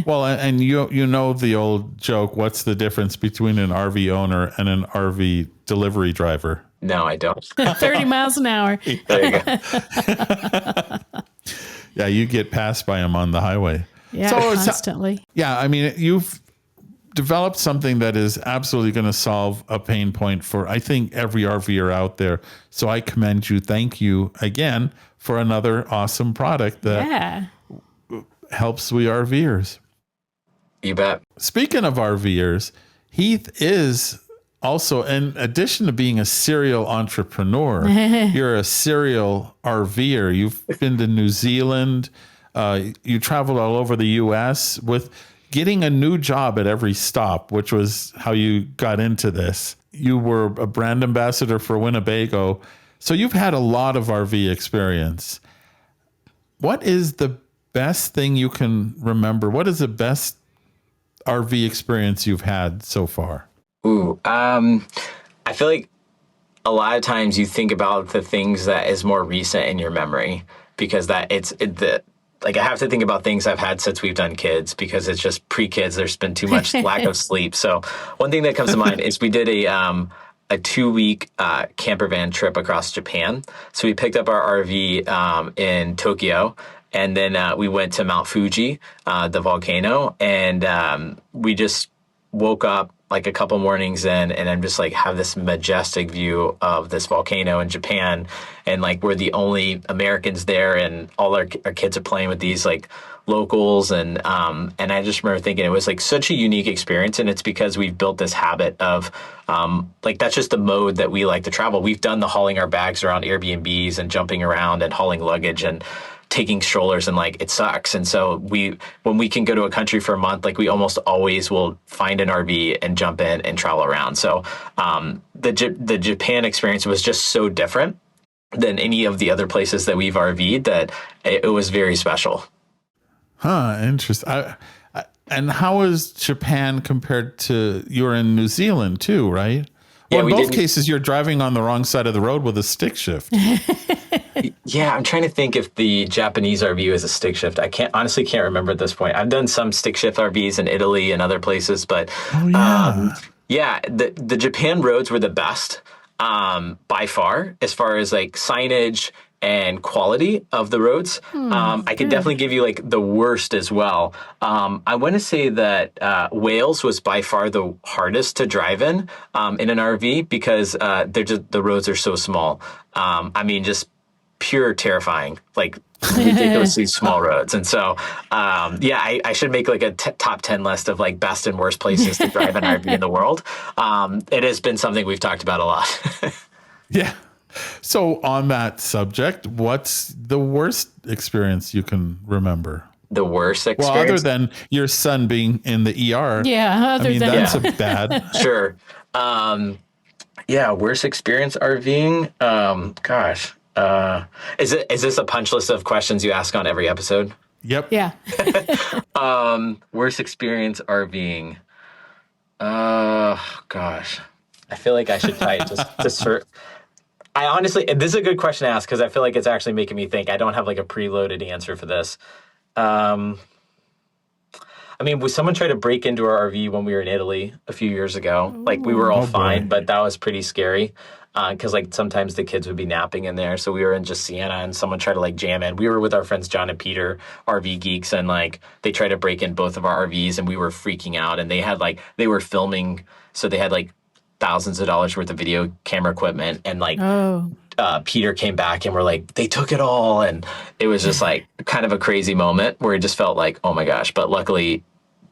Well, and you know the old joke, what's the difference between an RV owner and an RV delivery driver? No, I don't. 30 miles an hour. There you go. Yeah, you get passed by them on the highway. Yeah, so constantly. Yeah, I mean, you've developed something that is absolutely going to solve a pain point for, I think, every RVer out there. So I commend you. Thank you again for another awesome product that helps we RVers. You bet. Speaking of RVers, Heath is also, in addition to being a serial entrepreneur, you're a serial RVer. You've been to New Zealand. You traveled all over the U.S. with getting a new job at every stop, which was how you got into this. You were a brand ambassador for Winnebago. So you've had a lot of RV experience. What is the best thing you can remember? What is the best RV experience you've had so far? Ooh, I feel like a lot of times you think about the things that is more recent in your memory, because I have to think about things I've had since we've done kids, because it's just pre-kids. There's been too much lack of sleep. So one thing that comes to mind is we did a 2-week camper van trip across Japan. So we picked up our RV in Tokyo, And then we went to Mount Fuji, the volcano, and we just woke up like a couple mornings in, and I'm just like have this majestic view of this volcano in Japan, and like we're the only Americans there, and all our kids are playing with these like locals, and I just remember thinking it was like such a unique experience, and it's because we've built this habit of like that's just the mode that we like to travel. We've done the hauling our bags around Airbnbs and jumping around and hauling luggage and taking strollers, and like it sucks. And so when we can go to a country for a month, like we almost always will find an RV and jump in and travel around. So the Japan experience was just so different than any of the other places that we've RV'd that it was very special. Huh, interesting. And how is Japan compared to, you're in New Zealand too, right? Yeah, well, in both cases, you're driving on the wrong side of the road with a stick shift. Yeah, I'm trying to think if the Japanese RV is a stick shift. I honestly can't remember at this point. I've done some stick shift RVs in Italy and other places, but the Japan roads were the best by far as like signage and quality of the roads. I could definitely give you like the worst as well. I want to say that Wales was by far the hardest to drive in an RV because the roads are so small. I mean, just pure terrifying, like ridiculously small roads. And so, I should make like a top 10 list of like best and worst places to drive an RV in the world. It has been something we've talked about a lot. Yeah. So on that subject, what's the worst experience you can remember? The worst experience? Well, other than your son being in the ER. Yeah, that's a bad. Sure. Worst experience RVing? Gosh. Is this a punch list of questions you ask on every episode? Yep. Yeah. Worst experience RVing? Gosh. I feel like I should try it just to search. I honestly, this is a good question to ask because I feel like it's actually making me think. I don't have like a preloaded answer for this. I mean, was someone try to break into our RV when we were in Italy a few years ago? Like we were all fine, but that was pretty scary because like sometimes the kids would be napping in there. So we were in just Siena and someone tried to like jam in. We were with our friends John and Peter, RV geeks, and like they tried to break in both of our RVs and we were freaking out. And they were filming, so they had like thousands of dollars worth of video camera equipment, and like Peter came back and we're like, they took it all, and it was just like kind of a crazy moment where it just felt like, oh my gosh. But luckily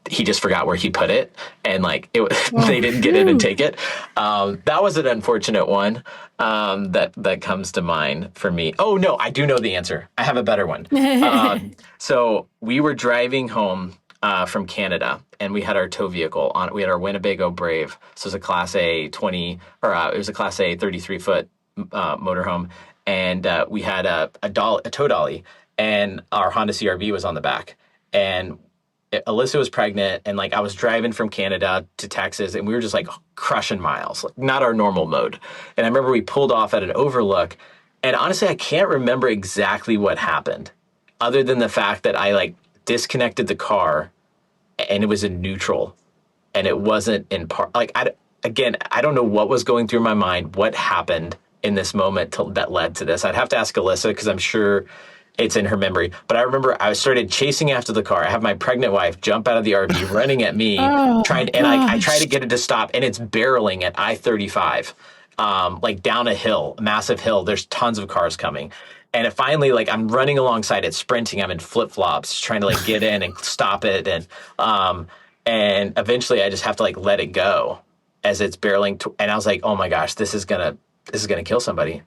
he just forgot where he put it, and like they didn't get in and take it. That was an unfortunate one that comes to mind for me. Oh no, I do know the answer. I have a better one. So we were driving home from Canada, and we had our tow vehicle on. We had our Winnebago Brave. So it was a Class A 20, or it was a Class A 33-foot motorhome, and we had a tow dolly, and our Honda CRV was on the back. And Alyssa was pregnant, and like I was driving from Canada to Texas, and we were just like crushing miles, like not our normal mode. And I remember we pulled off at an overlook, and honestly, I can't remember exactly what happened, other than the fact that I like disconnected the car and it was in neutral and it wasn't in park. Like, I don't know what was going through my mind, what happened in this moment that led to this. I'd have to ask Alyssa because I'm sure it's in her memory. But I remember I started chasing after the car. I have my pregnant wife jump out of the RV, running at me, I try to get it to stop, and it's barreling at I-35, like down a hill, a massive hill. There's tons of cars coming. And finally, like I'm running alongside it, sprinting. I'm in flip-flops, trying to like get in and stop it. And eventually I just have to like let it go as it's barreling. And I was like, oh my gosh, this is gonna kill somebody.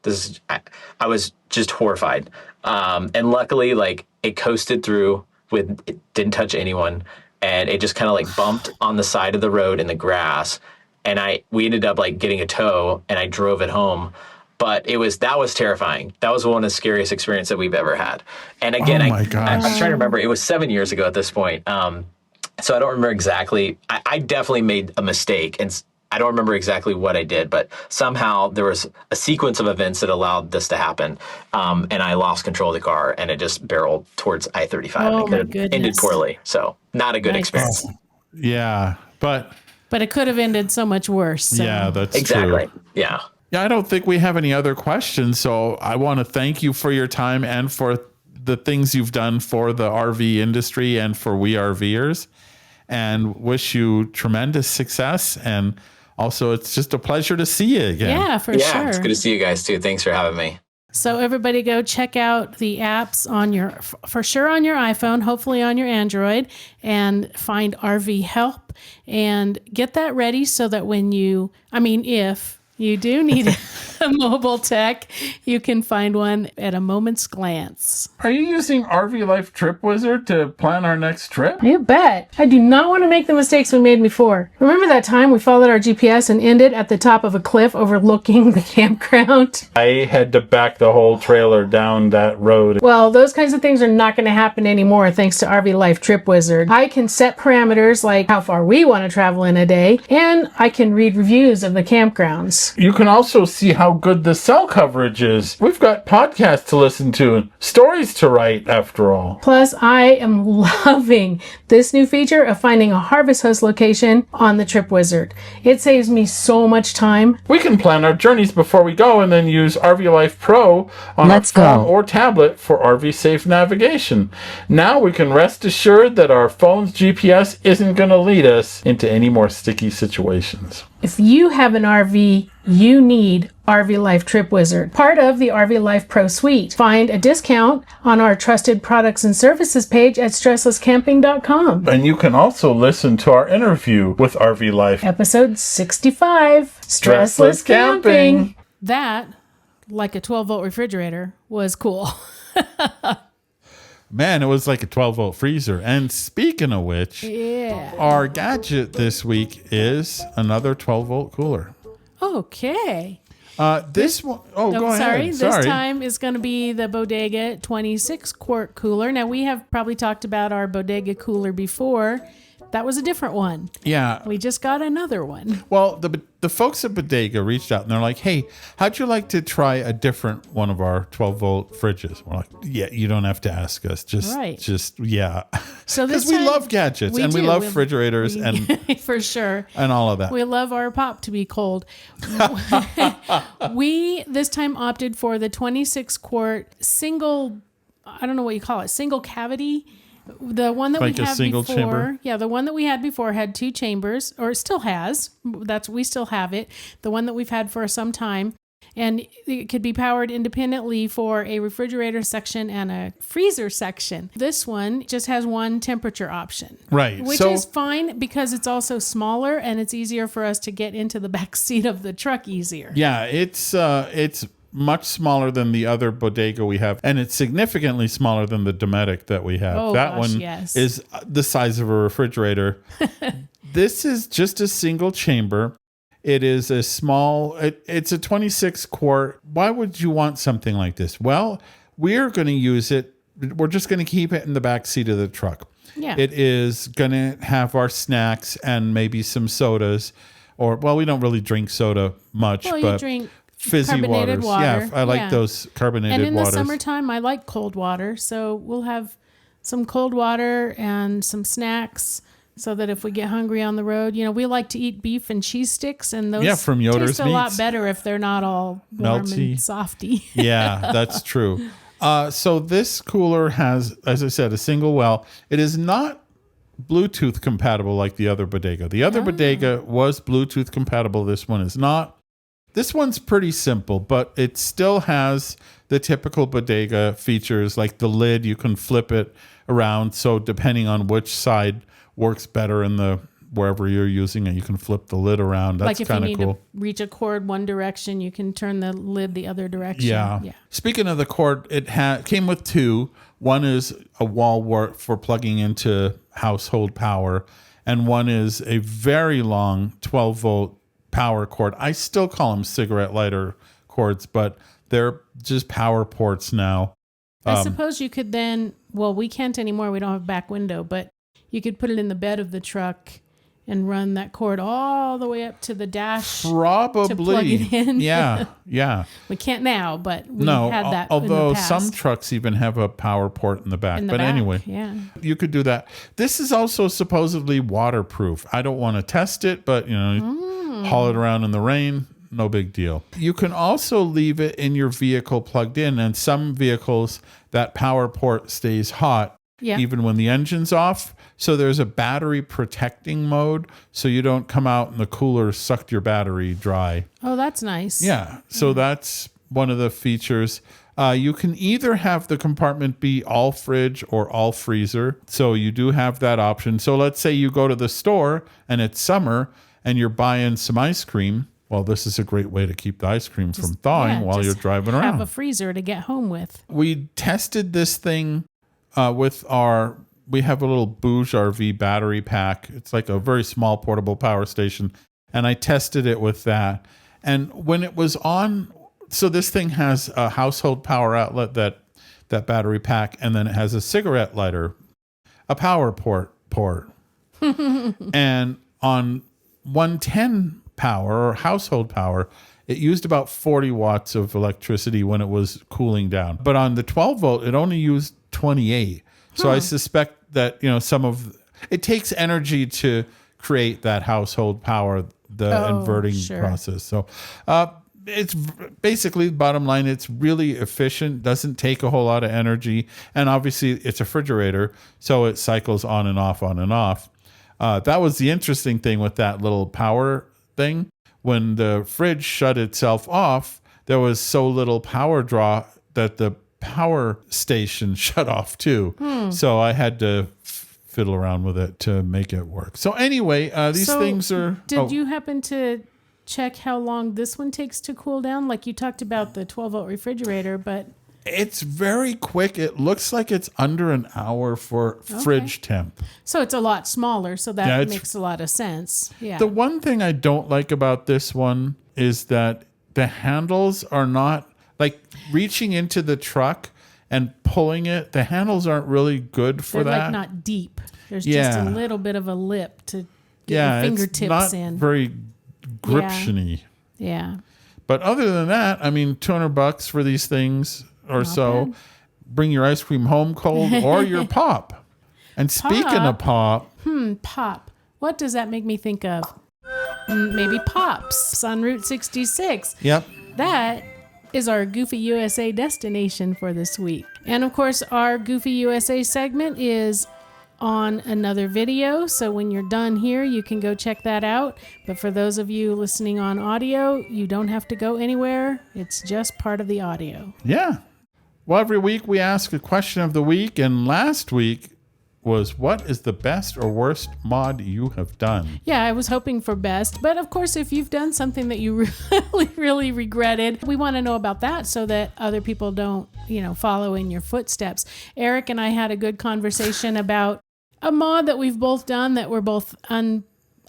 I was just horrified. And luckily, like it coasted through it didn't touch anyone. And it just kind of like bumped on the side of the road in the grass. And we ended up like getting a tow, and I drove it home. But that was terrifying. That was one of the scariest experiences that we've ever had. And again, I'm trying to remember, it was 7 years ago at this point. So I don't remember exactly. I definitely made a mistake, and I don't remember exactly what I did, but somehow there was a sequence of events that allowed this to happen. And I lost control of the car, and it just barreled towards I-35. Oh, and it could have ended poorly. So not a good experience. Yeah, but it could have ended so much worse. So. Yeah, that's exactly. True. Yeah. Yeah, I don't think we have any other questions. So I want to thank you for your time and for the things you've done for the RV industry and for we RVers, and wish you tremendous success. And also, it's just a pleasure to see you again. Yeah, for sure. Yeah, it's good to see you guys too. Thanks for having me. So everybody go check out the apps on for sure on your iPhone, hopefully on your Android, and find RV Help and get that ready so that if you do need a mobile tech, you can find one at a moment's glance. Are you using RV Life Trip Wizard to plan our next trip? You bet. I do not want to make the mistakes we made before. Remember that time we followed our GPS and ended at the top of a cliff overlooking the campground? I had to back the whole trailer down that road. Well, those kinds of things are not going to happen anymore thanks to RV Life Trip Wizard. I can set parameters like how far we want to travel in a day, and I can read reviews of the campgrounds. You can also see how good the cell coverage is. We've got podcasts to listen to and stories to write, after all. Plus, I am loving this new feature of finding a Harvest Host location on the Trip Wizard. It saves me so much time. We can plan our journeys before we go and then use RV Life Pro on our phone or tablet for RV safe navigation. Now we can rest assured that our phone's GPS isn't going to lead us into any more sticky situations. If you have an RV, you need RV Life Trip Wizard, part of the RV Life Pro Suite. Find a discount on our trusted products and services page at StressLessCamping.com. And you can also listen to our interview with RV Life. Episode 65, Stressless Camping. That, like a 12-volt refrigerator, was cool. Man, it was like a 12-volt freezer. And speaking of which, our gadget this week is another 12-volt cooler. Okay. This one, go ahead. This time is going to be the Bodega 26-quart cooler. Now, we have probably talked about our Bodega cooler before. That was a different one. Yeah. We just got another one. Well, the folks at Bodega reached out and they're like, hey, how'd you like to try a different one of our 12-volt fridges? We're like, yeah, you don't have to ask us. Just yeah. So because we love gadgets and we love refrigerators and for sure. And all of that. We love our pop to be cold. We this time opted for the 26-quart single, I don't know what you call it, single cavity. The one that like we had a single before, chamber? Yeah, the one that we had before had 2 chambers, or it still has. We still have it. The one that we've had for some time, and it could be powered independently for a refrigerator section and a freezer section. This one just has one temperature option, right? Which is fine because it's also smaller and it's easier for us to get into the back seat of the truck easier. Yeah, it's much smaller than the other Bodega we have, and it's significantly smaller than the Dometic that we have. Is the size of a refrigerator. This is just a single chamber. It is a small, it's a 26-quart. Why would you want something like this? Well, we're going to use it. We're just going to keep it in the back seat of the truck. Yeah. It is going to have our snacks and maybe some sodas, or, well, we don't really drink soda much, but you drink fizzy carbonated waters. water. Yeah, I like those carbonated waters. And in the summertime, I like cold water. So we'll have some cold water and some snacks so that if we get hungry on the road, we like to eat beef and cheese sticks. And those from Yoder's taste a lot better if they're not all warm melty and softy. Yeah, that's true. So this cooler has, as I said, a single well. It is not Bluetooth compatible like the other Bodega. The other Bodega was Bluetooth compatible. This one is not. This one's pretty simple, but it still has the typical Bodega features like the lid. You can flip it around. So depending on which side works better in the wherever you're using it, you can flip the lid around. That's kind of cool. Like if you need to reach a cord one direction, you can turn the lid the other direction. Yeah. Speaking of the cord, it came with 2. One is a wall wart for plugging into household power, and one is a very long 12-volt power cord. I still call them cigarette lighter cords, but they're just power ports now. I suppose you could then, well, we can't anymore. We don't have a back window, but you could put it in the bed of the truck and run that cord all the way up to the dash. Probably. To plug it in. Yeah. We can't now, but we had that although in the past. Some trucks even have a power port in the back. Anyway, you could do that. This is also supposedly waterproof. I don't want to test it, but haul it around in the rain. no big deal. You can also leave it in your vehicle plugged in, and some vehicles that power port stays hot even when the engine's off. So there's a battery protecting mode, so you don't come out and the cooler sucked your battery dry. Oh, that's nice. Yeah, so that's one of the features. You can either have the compartment be all fridge or all freezer. So you do have that option. So let's say you go to the store and it's summer and you're buying some ice cream. Well, this is a great way to keep the ice cream from thawing while you're driving around. Have a freezer to get home with. We tested this thing we have a little Bouge RV battery pack. It's like a very small portable power station. And I tested it with that. And when it was on, so this thing has a household power outlet, that battery pack, and then it has a cigarette lighter, a power port. And on 110 power or household power, it used about 40 watts of electricity when it was cooling down. But on the 12 volt, it only used 28. So I suspect that, it takes energy to create that household power, the inverting process. So it's basically, bottom line, it's really efficient, doesn't take a whole lot of energy. And obviously it's a refrigerator, so it cycles on and off, on and off. That was the interesting thing with that little power thing. When the fridge shut itself off, there was so little power draw that the power station shut off too. So I had to fiddle around with it to make it work. So anyway, these things are... Did you happen to check how long this one takes to cool down? Like you talked about the 12-volt refrigerator, but... It's very quick. It looks like it's under an hour for fridge temp. So it's a lot smaller, so that makes a lot of sense. Yeah. The one thing I don't like about this one is that the handles are not... Like reaching into the truck and pulling it, the handles aren't really good for that. They're like not deep. There's just a little bit of a lip to get your fingertips it's not in. Very griptiony. Yeah. But other than that, I mean, $200 for these things or so. Bad. Bring your ice cream home cold or your pop. And speaking of pop. Pop. What does that make me think of? Maybe Pops on Route 66. Yep. That is our Goofy USA destination for this week. And of course, our Goofy USA segment is on another video. So when you're done here, you can go check that out. But for those of you listening on audio, you don't have to go anywhere. It's just part of the audio. Yeah. Well, every week we ask a question of the week. And last week was, what is the best or worst mod you have done? Yeah, I was hoping for best. But of course, if you've done something that you really, really regretted, we want to know about that so that other people don't, follow in your footsteps. Eric and I had a good conversation about a mod that we've both done that we're both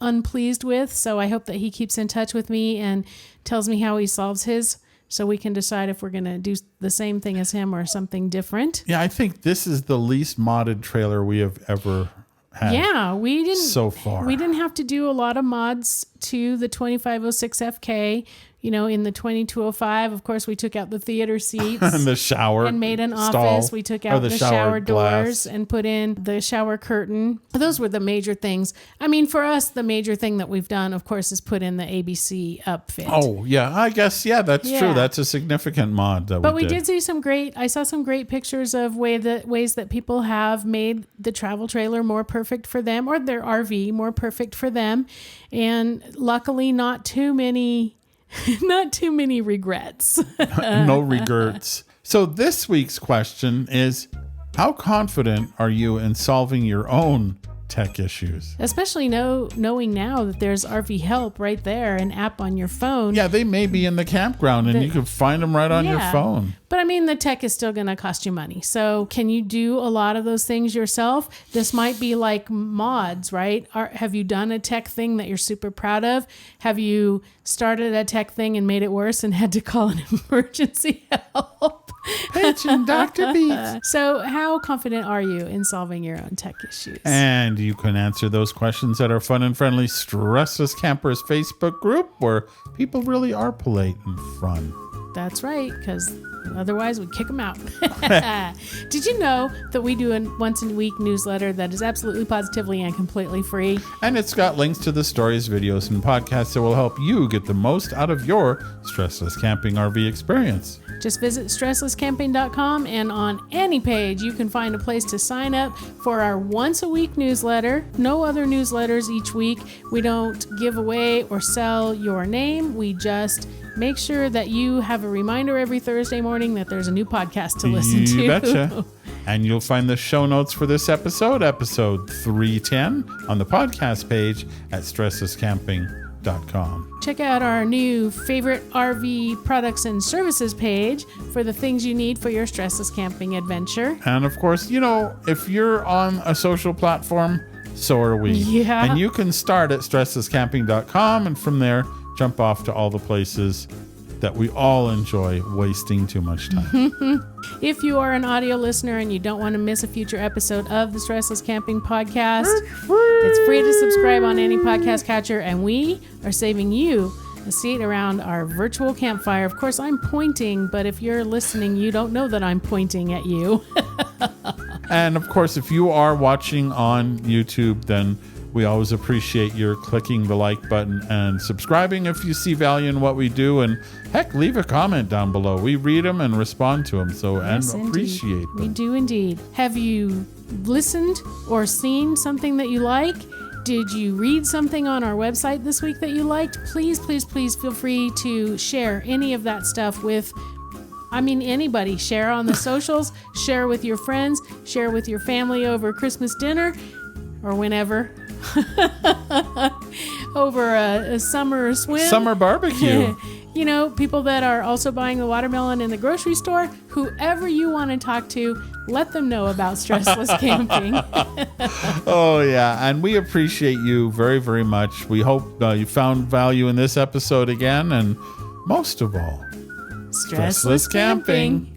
unpleased with. So I hope that he keeps in touch with me and tells me how he solves his, so we can decide if we're going to do the same thing as him or something different. Yeah, I think this is the least modded trailer we have ever had. Yeah, we didn't so far. We didn't have to do a lot of mods to the 2506 FK. In the 2205, of course, we took out the theater seats and the shower and made an stall, office. We took out the shower doors and put in the shower curtain. Those were the major things. I mean, for us, the major thing that we've done, of course, is put in the ABC Upfit. Oh, yeah. I guess, that's true. That's a significant mod that but we did see I saw some great pictures of ways that people have made the travel trailer more perfect for them, or their RV more perfect for them. And luckily, not too many regrets. No regrets. So this week's question is, how confident are you in solving your own tech issues? Especially knowing now that there's RV Help right there, an app on your phone. Yeah, they may be in the campground and you can find them right on your phone. But I mean, the tech is still going to cost you money. So can you do a lot of those things yourself? This might be like mods, right? Have you done a tech thing that you're super proud of? Have you started a tech thing and made it worse and had to call an emergency help? Attention, Dr. Beats. So how confident are you in solving your own tech issues? And you can answer those questions at our fun and friendly StressLess Campers Facebook group, where people really are polite and fun. That's right, because otherwise we'd kick them out. Did you know that we do a once-a-week newsletter that is absolutely, positively, and completely free? And it's got links to the stories, videos, and podcasts that will help you get the most out of your stressless camping RV experience. Just visit StressLessCamping.com, and on any page you can find a place to sign up for our once-a-week newsletter. No other newsletters each week. We don't give away or sell your name. We just make sure that you have a reminder every Thursday morning that there's a new podcast to listen to. You betcha. And you'll find the show notes for this episode 310, on the podcast page at StressLessCamping.com. Check out our new favorite RV products and services page for the things you need for your stressless camping adventure. And of course, if you're on a social platform, so are we. Yeah. And you can start at StressLessCamping.com, and from there, jump off to all the places that we all enjoy wasting too much time. If you are an audio listener and you don't want to miss a future episode of the Stressless Camping Podcast, it's free to subscribe on any podcast catcher, and we are saving you a seat around our virtual campfire. Of course, I'm pointing, but if you're listening, you don't know that I'm pointing at you. And of course, if you are watching on YouTube, then we always appreciate your clicking the like button and subscribing if you see value in what we do. And heck, leave a comment down below. We read them and respond to them. Yes, and appreciate indeed. them. We do indeed. Have you listened or seen something that you like? Did you read something on our website this week that you liked? Please, please, please feel free to share any of that stuff with anybody. Share on the socials, share with your friends, share with your family over Christmas dinner or whenever. Over a summer swim. Summer barbecue. People that are also buying the watermelon in the grocery store, whoever you want to talk to, let them know about Stressless Camping. Oh, yeah. And we appreciate you very, very much. We hope you found value in this episode again. And most of all, Stressless Camping.